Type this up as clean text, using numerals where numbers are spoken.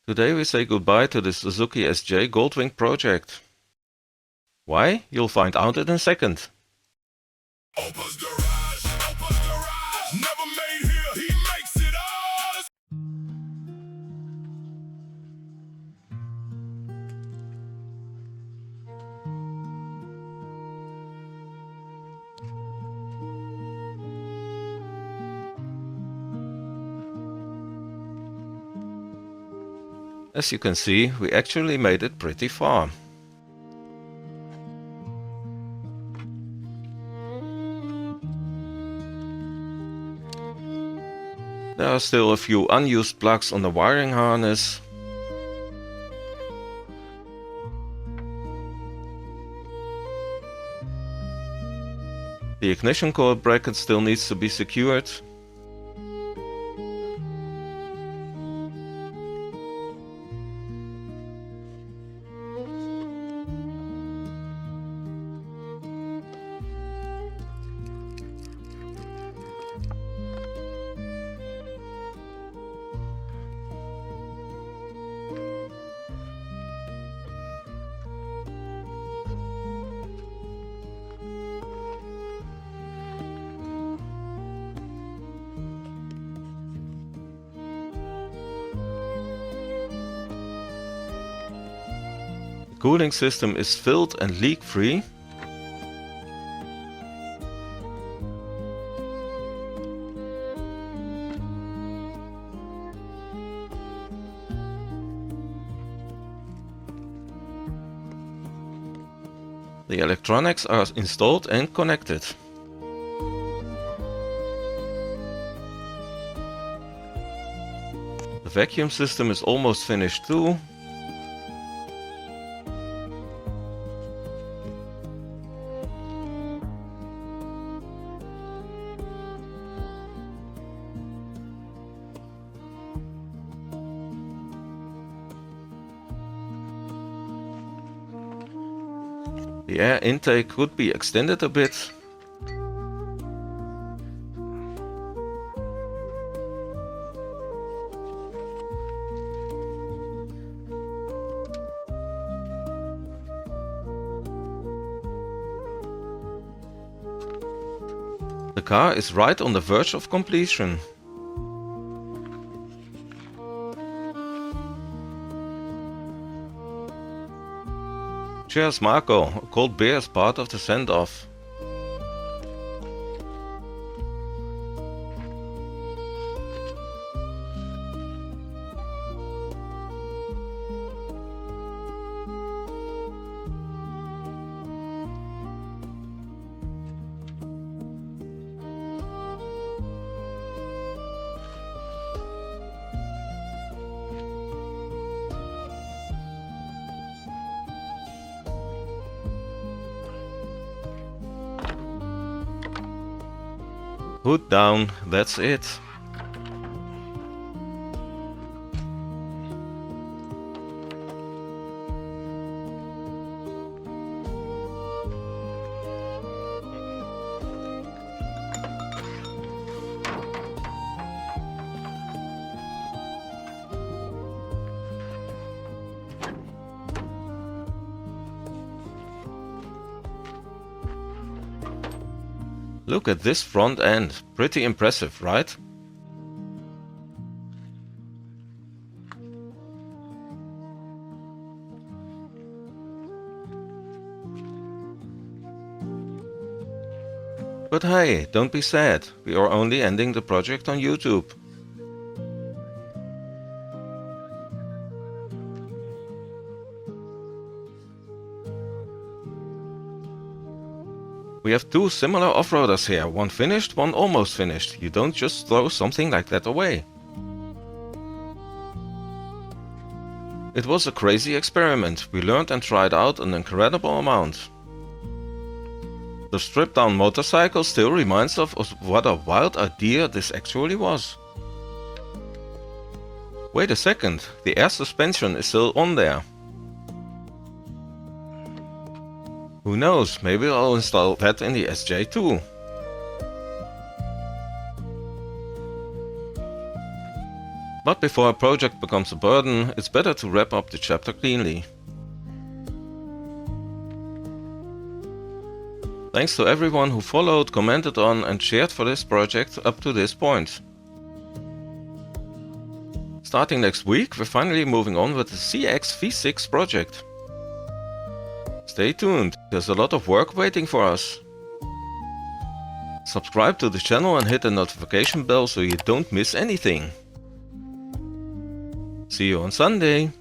Today we say goodbye to the Suzuki SJ GoldWing project. Why? You'll find out in a second. Opa's garage, never made here, he makes it ours. As you can see, we actually made it pretty far. There are still a few unused plugs on the wiring harness. The ignition cord bracket still needs to be secured. The cooling system is filled and leak-free. The electronics are installed and connected. The vacuum system is almost finished too. The air intake could be extended a bit. The car is right on the verge of completion. Cheers Marco, a cold beer is part of the send-off. Hood down, that's it. Look at this front end, pretty impressive, right? But hey, don't be sad, we are only ending the project on YouTube. We have two similar off-roaders here, one finished, one almost finished. You don't just throw something like that away. It was a crazy experiment. We learned and tried out an incredible amount. The stripped-down motorcycle still reminds us of what a wild idea this actually was. Wait a second, the air suspension is still on there. Who knows, maybe I'll install that in the SJ too. But before a project becomes a burden, it's better to wrap up the chapter cleanly. Thanks to everyone who followed, commented on and shared for this project up to this point. Starting next week, we're finally moving on with the CX V6 project. Stay tuned, there's a lot of work waiting for us. Subscribe to the channel and hit the notification bell so you don't miss anything. See you on Sunday!